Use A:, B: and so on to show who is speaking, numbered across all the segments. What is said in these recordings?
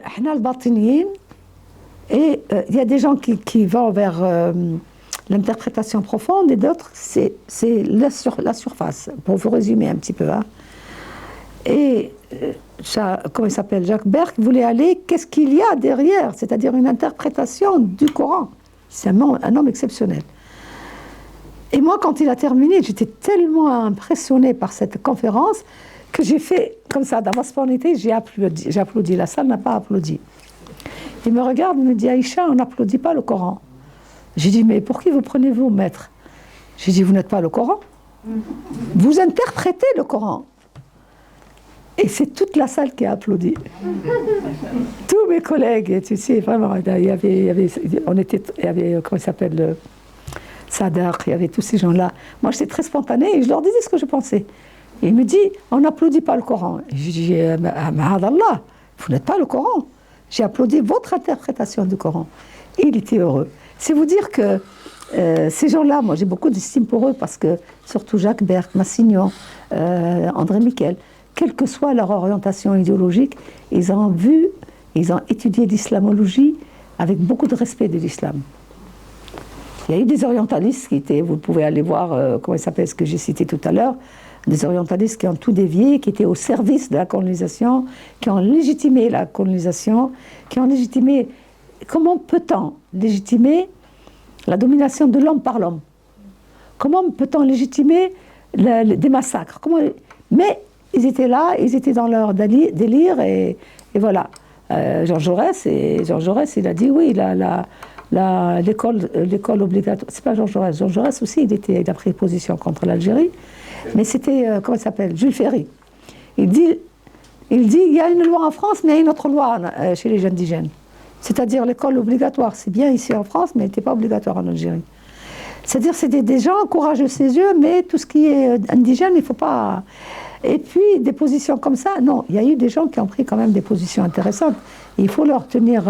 A: احنا الباطنيين et il y a des gens qui vont vers l'interprétation profonde et d'autres c'est la surface, pour vous résumer un petit peu. Hein. Et comment il s'appelle, Jacques Berck voulait aller, qu'est-ce qu'il y a derrière, c'est-à-dire une interprétation du Coran. C'est un homme exceptionnel. Et moi, quand il a terminé, j'étais tellement impressionnée par cette conférence que j'ai fait comme ça, dans ma spontanéité, j'ai applaudi. La salle n'a pas applaudi. Il me regarde, il me dit, Aïcha, on n'applaudit pas le Coran. J'ai dit, mais pour qui vous prenez-vous, maître? J'ai dit, vous n'êtes pas le Coran. Vous interprétez le Coran. Et c'est toute la salle qui a applaudi. Tous mes collègues, tu sais, vraiment, il y avait comment il s'appelle, Sadaq, il y avait tous ces gens-là. Moi, j'étais très spontanée et je leur disais ce que je pensais. Et il me dit, on n'applaudit pas le Coran. Et je dis, Ma'adallah, vous n'êtes pas le Coran. J'ai applaudi votre interprétation du Coran. Et il était heureux. C'est vous dire que ces gens-là, moi j'ai beaucoup d'estime pour eux parce que, surtout Jacques Berck, Massignon, André Miquel, quelle que soit leur orientation idéologique, ils ont étudié l'islamologie avec beaucoup de respect de l'islam. Il y a eu des orientalistes qui étaient, vous pouvez aller voir, comment il s'appelle, ce que j'ai cité tout à l'heure, des orientalistes qui ont tout dévié, qui étaient au service de la colonisation, qui ont légitimé la colonisation, qui ont légitimé... Comment peut-on légitimer la domination de l'homme par l'homme? Comment peut-on légitimer des massacres? Mais ils étaient là, ils étaient dans leur délire, et voilà. Jean Jaurès, il a dit oui, l'école obligatoire. C'est pas Jean Jaurès. Jean Jaurès aussi, il a pris position contre l'Algérie. Mais c'était, comment il s'appelle, Jules Ferry. Il dit, il y a une loi en France, mais il y a une autre loi chez les indigènes. C'est-à-dire l'école obligatoire, c'est bien ici en France, mais elle n'était pas obligatoire en Algérie. C'est-à-dire c'était des gens courageux ses yeux, mais tout ce qui est indigène, il ne faut pas... Et puis des positions comme ça, non, il y a eu des gens qui ont pris quand même des positions intéressantes. Et il faut leur tenir...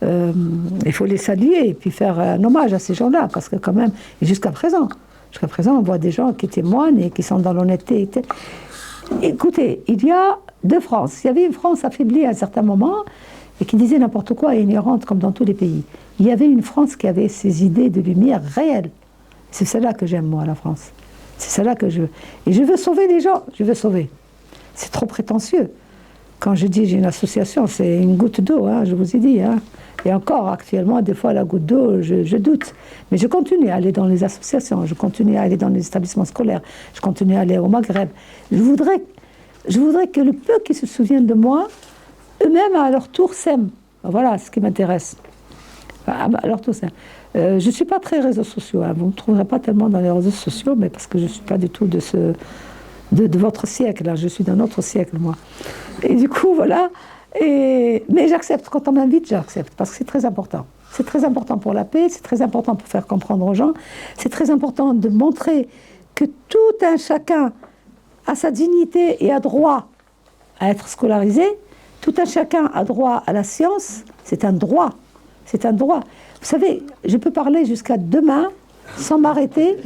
A: il faut les saluer et puis faire un hommage à ces gens-là, parce que quand même, et jusqu'à présent, on voit des gens qui étaient moines et qui sont dans l'honnêteté. Écoutez, il y a deux France. Il y avait une France affaiblie à un certain moment et qui disait n'importe quoi et ignorante comme dans tous les pays. Il y avait une France qui avait ses idées de lumière réelles. C'est celle-là que j'aime, moi, la France. C'est celle-là que je veux. Et je veux sauver les gens, je veux sauver. C'est trop prétentieux. Quand je dis j'ai une association, c'est une goutte d'eau, hein, je vous ai dit. Hein. Et encore, actuellement, des fois, la goutte d'eau, je doute. Mais je continue à aller dans les associations, je continue à aller dans les établissements scolaires, je continue à aller au Maghreb. Je voudrais que le peu qui se souviennent de moi, eux-mêmes, à leur tour, s'aiment. Voilà ce qui m'intéresse. À leur tour, s'aiment. Je ne suis pas très réseaux sociaux. Hein. Vous ne me trouverez pas tellement dans les réseaux sociaux, mais parce que je ne suis pas du tout de votre siècle. Là. Je suis d'un autre siècle, moi. Et du coup, voilà... Mais j'accepte, quand on m'invite, j'accepte, parce que c'est très important. C'est très important pour la paix, c'est très important pour faire comprendre aux gens, c'est très important de montrer que tout un chacun a sa dignité et a droit à être scolarisé, tout un chacun a droit à la science, c'est un droit, c'est un droit. Vous savez, je peux parler jusqu'à demain sans m'arrêter.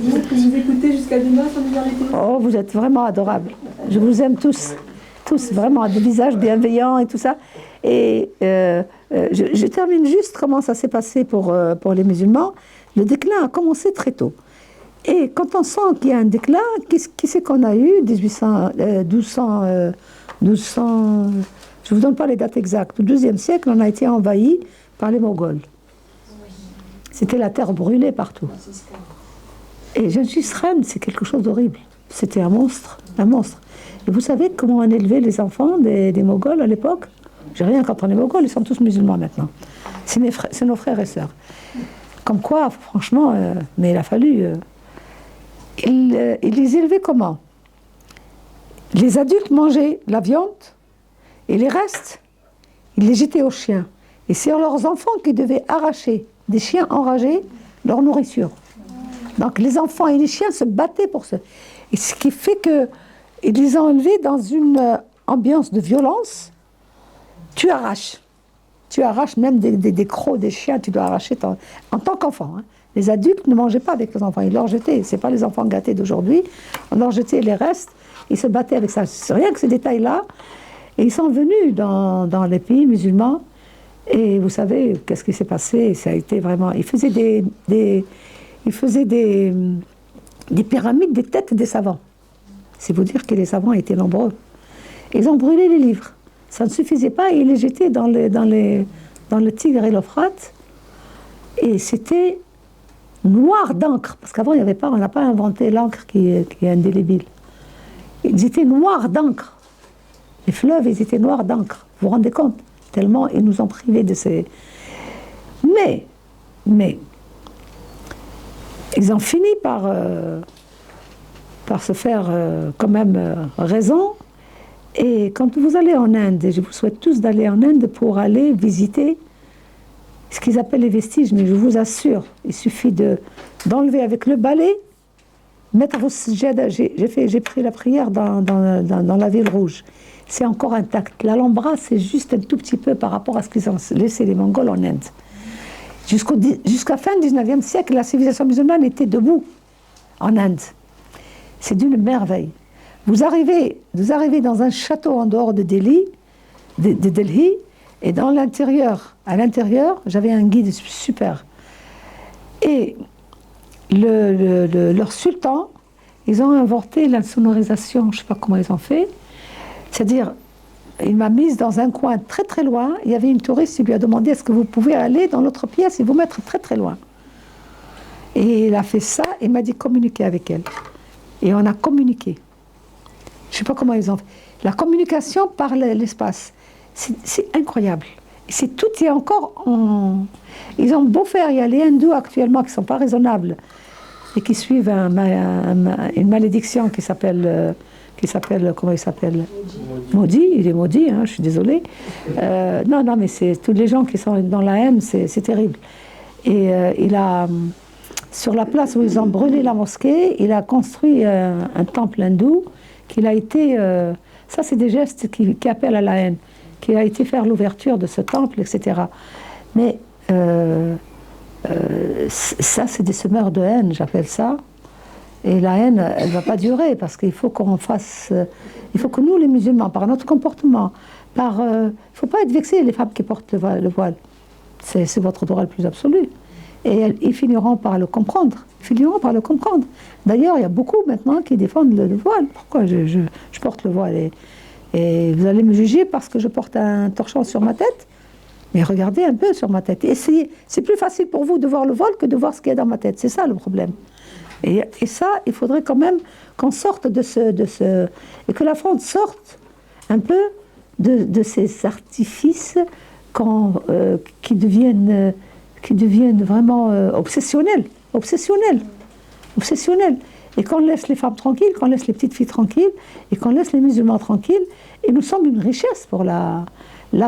B: Vous écoutez jusqu'à demain sans vous arrêter?
A: Oh, vous êtes vraiment adorables, je vous aime tous. Tous, vraiment, des visages bienveillants et tout ça. Et je termine juste comment ça s'est passé pour les musulmans. Le déclin a commencé très tôt. Et quand on sent qu'il y a un déclin, qui c'est qu'on a eu 1200, je ne vous donne pas les dates exactes. Au XIIe siècle, on a été envahi par les Mongols. C'était la terre brûlée partout. Et Gengis Khan, c'est quelque chose d'horrible. C'était un monstre, un monstre. Et vous savez comment on élevait les enfants des Mongols à l'époque? J'ai rien contre les Mongols, ils sont tous musulmans maintenant. C'est nos frères et sœurs. Comme quoi, franchement, mais il a fallu... Ils les élevaient comment? Les adultes mangeaient la viande et les restes, ils les jetaient aux chiens. Et c'est leurs enfants qui devaient arracher des chiens enragés leur nourriture. Donc les enfants et les chiens se battaient pour ça. Et ce qui fait que Ils les ont élevés dans une ambiance de violence. Tu arraches. Tu arraches même des crocs, des chiens, tu dois arracher en tant qu'enfant. Hein. Les adultes ne mangeaient pas avec les enfants, ils leur jetaient. Ce n'est pas les enfants gâtés d'aujourd'hui. On leur jetait les restes, ils se battaient avec ça. C'est rien que ces détails-là. Et ils sont venus dans les pays musulmans. Et vous savez, qu'est-ce qui s'est passé? Ça a été vraiment... Ils faisaient des pyramides des têtes des savants. C'est vous dire que les savants étaient nombreux. Ils ont brûlé les livres. Ça ne suffisait pas, et ils les jetaient dans le Tigre et l'Euphrate. Et c'était noir d'encre, parce qu'avant, on n'a pas inventé l'encre qui est indélébile. Ils étaient noirs d'encre. Les fleuves, ils étaient noirs d'encre. Vous vous rendez compte? Tellement ils nous ont privés de ces... Mais, ils ont fini par se faire quand même raison. Et quand vous allez en Inde, et je vous souhaite tous d'aller en Inde pour aller visiter ce qu'ils appellent les vestiges, mais je vous assure, il suffit d'enlever avec le balai, mettre vos sujets. J'ai pris la prière dans la ville rouge. C'est encore intact. L'Alhambra, c'est juste un tout petit peu par rapport à ce qu'ils ont laissé les Mongols en Inde. Jusqu'à fin du 19e siècle, la civilisation musulmane était debout en Inde. C'est d'une merveille. Vous arrivez dans un château en dehors de Delhi, et à l'intérieur, j'avais un guide super. Et leur sultan, ils ont inventé l'insonorisation, je ne sais pas comment ils ont fait. C'est-à-dire, il m'a mise dans un coin très très loin. Il y avait une touriste, il lui a demandé est-ce que vous pouvez aller dans l'autre pièce et vous mettre très très loin. Et il a fait ça et il m'a dit communiquer avec elle. Et on a communiqué. Je ne sais pas comment ils ont fait. La communication par l'espace, c'est incroyable. Tout est encore en... Ils ont beau faire, il y a les hindous actuellement qui ne sont pas raisonnables et qui suivent une malédiction qui s'appelle, comment il s'appelle? Maudit, il est maudit, hein, je suis désolée. Non, mais c'est tous les gens qui sont dans la haine, c'est terrible. Et il a, sur la place où ils ont brûlé la mosquée, il a construit un temple hindou qu'il a été... ça, c'est des gestes qui appellent à la haine, qui a été faire l'ouverture de ce temple, etc. Mais ça, c'est des semeurs de haine, j'appelle ça. Et la haine, elle ne va pas durer, parce qu'il faut qu'on fasse... il faut que nous, les musulmans, par notre comportement, il ne faut pas être vexé, les femmes qui portent le voile. C'est votre droit le plus absolu. Et ils finiront par le comprendre. D'ailleurs, il y a beaucoup maintenant qui défendent le voile. Pourquoi je porte le voile et vous allez me juger parce que je porte un torchon sur ma tête? Mais regardez un peu sur ma tête. Essayez. C'est plus facile pour vous de voir le voile que de voir ce qu'il y a dans ma tête. C'est ça le problème. Et ça, il faudrait quand même qu'on sorte de ce... Et que la France sorte un peu de ces artifices qui deviennent vraiment obsessionnels. Et qu'on laisse les femmes tranquilles, qu'on laisse les petites filles tranquilles, et qu'on laisse les musulmans tranquilles. Et nous sommes une richesse pour la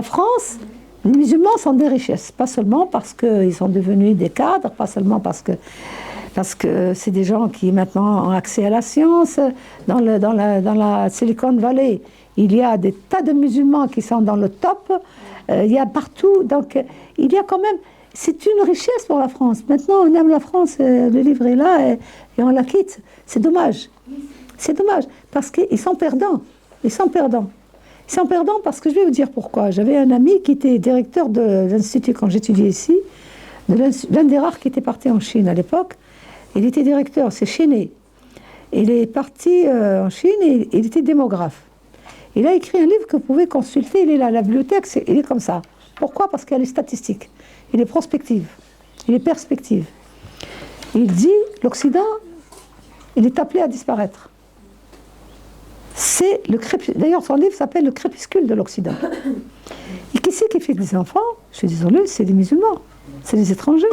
A: France. Les musulmans sont des richesses, pas seulement parce qu'ils sont devenus des cadres, pas seulement parce que c'est des gens qui maintenant ont accès à la science. Dans la Silicon Valley, il y a des tas de musulmans qui sont dans le top. Il y a partout. Donc, il y a quand même... C'est une richesse pour la France. Maintenant, on aime la France, le livre est là et on la quitte. C'est dommage. C'est dommage, parce qu'ils sont perdants. Ils sont perdants parce que je vais vous dire pourquoi. J'avais un ami qui était directeur de l'Institut, quand j'étudiais ici, l'un des rares qui était parti en Chine à l'époque. Il était directeur, c'est Chéné. Il est parti en Chine et il était démographe. Il a écrit un livre que vous pouvez consulter, il est là à la bibliothèque, il est comme ça. Pourquoi? Parce qu'il y a les statistiques. Il est prospective, il est perspective. Il dit, l'Occident, il est appelé à disparaître. D'ailleurs, son livre s'appelle Le crépuscule de l'Occident. Et qui c'est qui fait des enfants? Je suis désolée, c'est les musulmans, c'est les étrangers.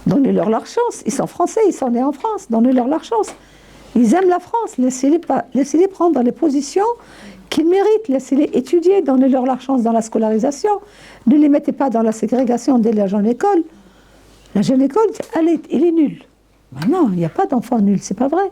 A: Donnez-leur leur chance. Ils sont français, ils sont nés en France. Donnez-leur leur chance. Ils aiment la France. Laissez-les prendre les positions qu'ils méritent. Laissez-les étudier. Donnez-leur leur chance dans la scolarisation. Ne les mettez pas dans la ségrégation dès la jeune école. La jeune école, il est nul. Ben non, il n'y a pas d'enfant nul, c'est pas vrai.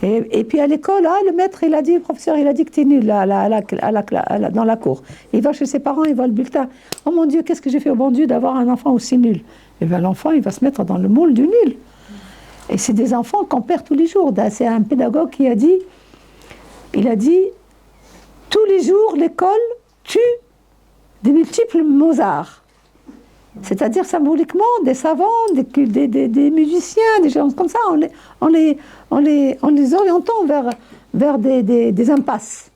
A: Et puis à l'école, le maître, le professeur, il a dit que tu es nul dans la cour. Il va chez ses parents, il voit le bulletin. Oh mon Dieu, qu'est-ce que j'ai fait au bon Dieu d'avoir un enfant aussi nul? Et bien l'enfant, il va se mettre dans le moule du nul. Et c'est des enfants qu'on perd tous les jours. C'est un pédagogue qui a dit, tous les jours, l'école tue des multiples Mozart. C'est-à-dire symboliquement, des savants, des musiciens, des gens comme ça, en les orientant vers des impasses.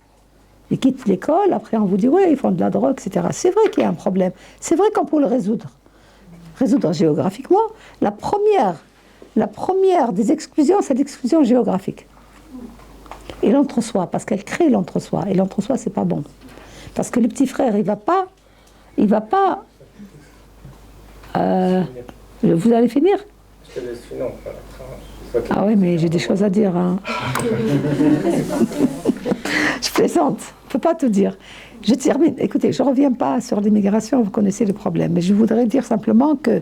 A: Ils quittent l'école, après on vous dit, oui, ils font de la drogue, etc. C'est vrai qu'il y a un problème. C'est vrai qu'on peut le résoudre géographiquement. La première des exclusions, c'est l'exclusion géographique. Et l'entre-soi, parce qu'elle crée l'entre-soi. Et l'entre-soi, c'est pas bon. Parce que le petit frère, il va pas... vous allez finir?
C: Je te laisse finir.
A: Ah oui, mais j'ai des choses à dire. Hein. Je plaisante, je ne peux pas tout dire. Je termine. Écoutez, je ne reviens pas sur l'immigration, vous connaissez les problèmes. Mais je voudrais dire simplement que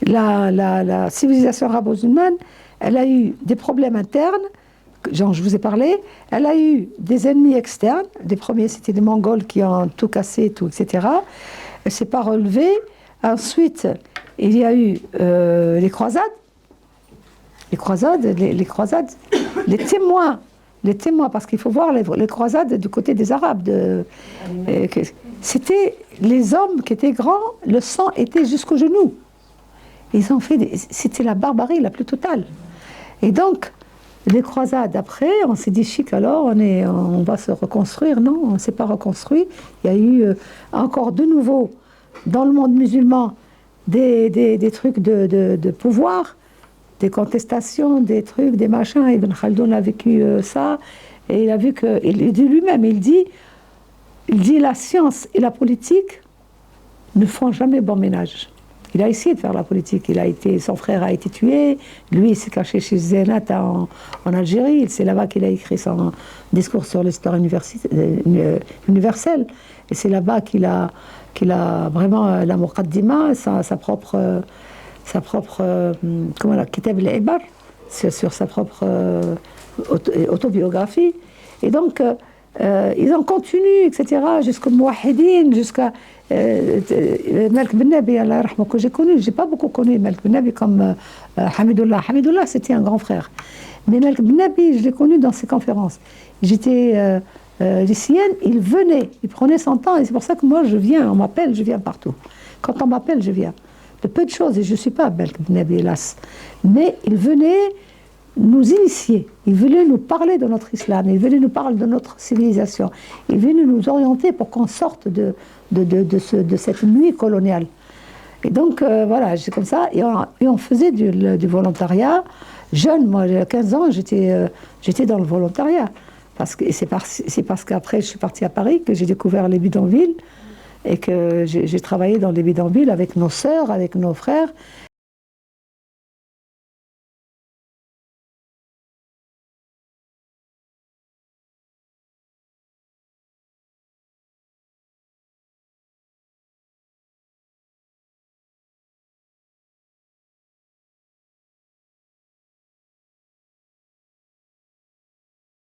A: la civilisation arabo-musulmane, elle a eu des problèmes internes, genre je vous ai parlé, elle a eu des ennemis externes. Les premiers, c'était les Mongols qui ont tout cassé, tout, etc. Elle ne s'est pas relevée. Ensuite, il y a eu les croisades. Les témoins, parce qu'il faut voir les croisades du côté des Arabes. C'était les hommes qui étaient grands, le sang était jusqu'aux genoux. C'était la barbarie la plus totale. Et donc, les croisades, après, on s'est dit chic, alors on va se reconstruire. Non, on ne s'est pas reconstruit. Il y a eu encore de nouveau, dans le monde musulman, des trucs de pouvoir, des contestations, des trucs, des machins. Ibn Khaldoun a vécu ça, et il a vu que, il dit lui-même, il dit la science et la politique ne font jamais bon ménage. Il a essayé de faire la politique. Son frère a été tué. Lui, il s'est caché chez Zénat en Algérie. C'est là-bas qu'il a écrit son discours sur l'histoire universelle. Et c'est là-bas qu'il a vraiment la Muqaddima, sa propre Kitab al-Ibar, sur sa propre autobiographie. Et donc, ils ont continué, etc., jusqu'au Mouahidine, jusqu'à Malik Ben Nabi, Allah rahma, que j'ai connu. J'ai pas beaucoup connu Malik Ben Nabi comme Hamidullah. Hamidullah, c'était un grand frère. Mais Malik Ben Nabi, je l'ai connu dans ses conférences. J'étais lycéenne, il venait, il prenait son temps, et c'est pour ça que moi, je viens, on m'appelle, je viens partout. Quand on m'appelle, je viens. De peu de choses, et je ne suis pas Malik Ben Nabi, hélas. Mais il venait nous initier, il venait nous parler de notre islam, il venait nous parler de notre civilisation, il venait nous orienter pour qu'on sorte de cette nuit coloniale. Et donc, voilà, c'est comme ça, et on faisait du volontariat. Jeune, moi, j'ai 15 ans, j'étais dans le volontariat. C'est parce qu'après, je suis partie à Paris que j'ai découvert les bidonvilles, et que j'ai travaillé dans les bidonvilles avec nos sœurs, avec nos frères.